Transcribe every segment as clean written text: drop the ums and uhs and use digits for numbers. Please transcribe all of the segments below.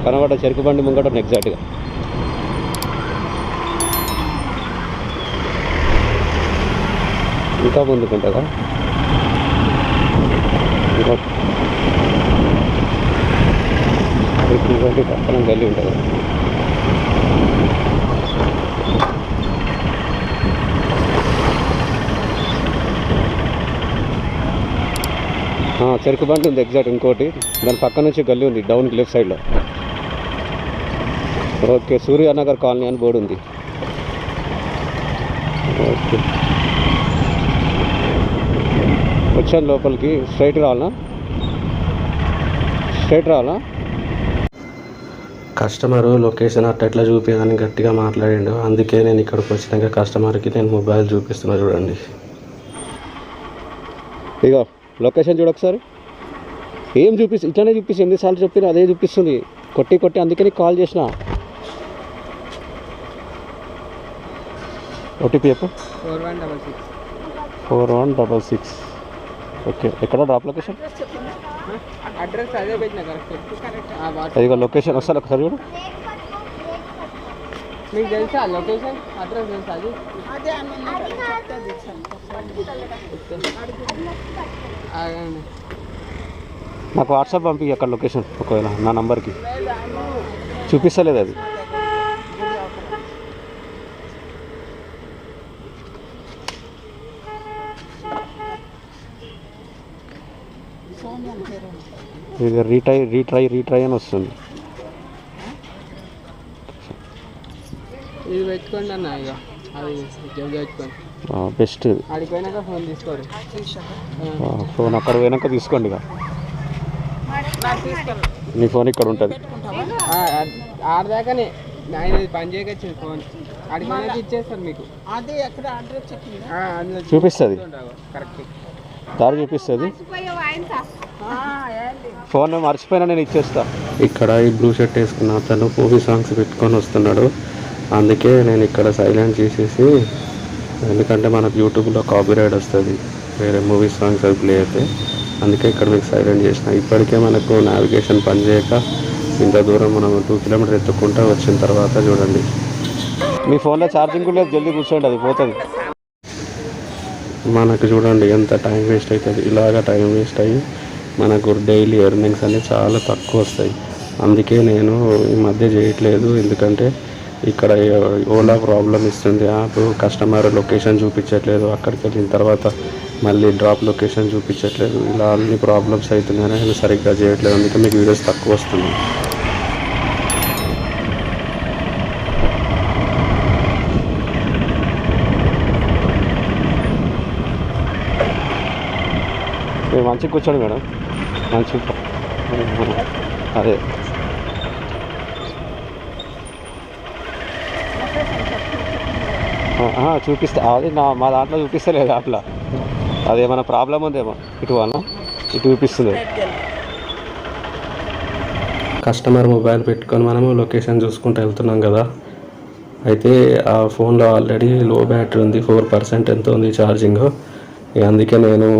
కనబడ్డ చెరుకు బండి ముంగట ఎగ్జాక్ట్గా. ఇంకా ముందుకుంటుందా? ఇంకోటి పక్కన గల్లీ ఉంటుంది. చెరుకు బండి ఉంది ఎగ్జాక్ట్. ఇంకోటి దాని పక్క నుంచి గల్లీ ఉంది డౌన్కి లెఫ్ట్ సైడ్లో. ఓకే, సూర్యానగర్ కాలనీ అని బోర్డు ఉంది. ఓకే, వచ్చాను లోపలికి. స్ట్రైట్ రావాలా? కస్టమరు లొకేషన్ అట్లా చూపించదని గట్టిగా మాట్లాడిండు. అందుకే నేను ఇక్కడికి వచ్చినాక కస్టమర్కి నేను మొబైల్ చూపిస్తున్నా. చూడండి, ఇగో లొకేషన్ చూడొకసారి. ఏం చూపిస్తుంది? ఇట్లానే చూపిస్తుంది. ఎన్నిసార్లు చెప్పినా అదే చూపిస్తుంది. కొట్టి అందుకే నీకు కాల్ చేసిన. ఓటీపీ చెప్పు. 4166. ఓకే, ఎక్కడ డ్రాప్ లొకేషన్? అడ్రస్ అదే పెట్టినా కరెక్ట్. ఇదిగో లొకేషన్ వస్తా ఒకసారి చూడు. మీకు తెలుసా లొకేషన్? అడ్రస్ తెలుసా? అది నాకు వాట్సాప్ పంపి అక్కడ లొకేషన్. ఒకవేళ నా నంబర్కి చూపిస్తలేదు అది. ఇది రీట్రై అని వస్తుంది. ఇది పెట్టుకోండి అన్న. ఇక అది జల్దీ పెట్టుకోండి. బెస్ట్. అడిగిపోయినాక ఫోన్ తీసుకోండి. ఫోన్ అక్కడ పోయినాక తీసుకోండి. ఇక నీ ఫోన్ ఇక్కడ ఉంటుంది. ఆడదాకానే ఆయన పని చేయకొచ్చింది ఫోన్. అడిగిపోయినాక ఇచ్చేస్తారు మీకు. అది ఎక్కడ అడ్రస్ చూపిస్తుంది, కరెక్ట్ దారి చూపిస్తుంది. ఫోన్ మర్చిపోయినా నేను ఇచ్చేస్తా. ఇక్కడ ఈ బ్లూ షర్ట్ వేసుకున్న అతను మూవీ సాంగ్స్ పెట్టుకొని వస్తున్నాడు. అందుకే నేను ఇక్కడ సైలెంట్ చేసేసి, ఎందుకంటే మనకు యూట్యూబ్లో కాపీరైట్ వస్తుంది వేరే మూవీ సాంగ్స్ అవి ప్లే అయితే. అందుకే ఇక్కడ మీకు సైలెంట్ చేసిన. ఇప్పటికే మనకు నావిగేషన్ పనిచేయక ఇంత దూరం మనం 2 కిలోమీటర్ ఎత్తుకుంటూ వచ్చిన తర్వాత చూడండి, మీ ఫోన్లో ఛార్జింగ్ కూడా జల్దీ కూర్చోండి, అది పోతుంది. మనకు చూడండి ఎంత టైం వేస్ట్ అవుతుంది. ఇలాగ టైం వేస్ట్ అయ్యి మనకు డైలీ ఎర్నింగ్స్ అనేవి చాలా తక్కువ వస్తాయి. అందుకే నేను ఈ మధ్య చేయట్లేదు. ఎందుకంటే ఇక్కడ ఓలా ప్రాబ్లం ఇస్తుంది. యాప్ కస్టమర్ లొకేషన్ చూపించట్లేదు, అక్కడికి వెళ్ళిన తర్వాత మళ్ళీ డ్రాప్ లొకేషన్ చూపించట్లేదు. ఇలా అన్ని ప్రాబ్లమ్స్ అవుతున్నాయని నేను సరిగ్గా చేయట్లేదు. అందుకే మీకు వీడియోస్ తక్కువ వస్తున్నాయి. మంచిగా కూర్చోండి మేడం, మంచిగా. అదే చూపిస్తా. అది మా దాంట్లో చూపిస్తలేదు అట్లా. అదేమైనా ప్రాబ్లం ఉందేమో. ఇటు వల్ల ఇటు చూపిస్తుంది. కస్టమర్ మొబైల్ పెట్టుకొని మనము లొకేషన్ చూసుకుంటూ వెళ్తున్నాం కదా. అయితే ఆ ఫోన్లో ఆల్రెడీ లో బ్యాటరీ ఉంది, 4% ఎంత ఉంది ఛార్జింగ్. అందుకే నేను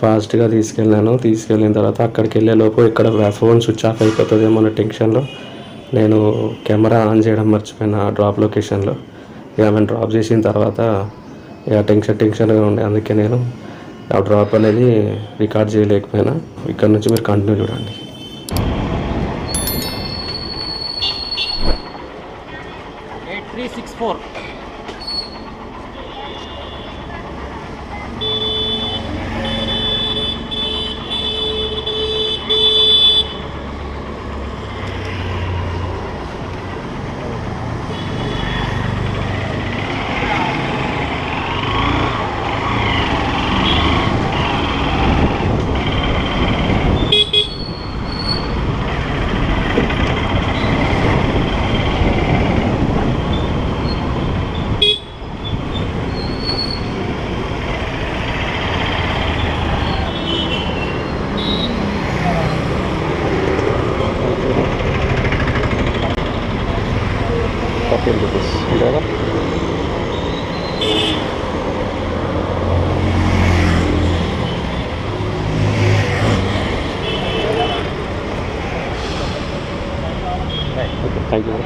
ఫాస్ట్గా తీసుకెళ్ళిన తర్వాత అక్కడికి వెళ్ళేలోపు ఇక్కడ ఫోన్ స్విచ్ ఆఫ్ అయిపోతుందేమో అన్న టెన్షన్లో నేను కెమెరా ఆన్ చేయడం మర్చిపోయిన డ్రాప్ లొకేషన్లో. ఇక ఆమెను డ్రాప్ చేసిన తర్వాత ఇక టెన్షన్గా ఉండే. అందుకే నేను ఆ డ్రాప్ అనేది రికార్డ్ చేయలేకపోయినా. ఇక్కడ నుంచి మీరు కంటిన్యూ చూడండి. Okay thank you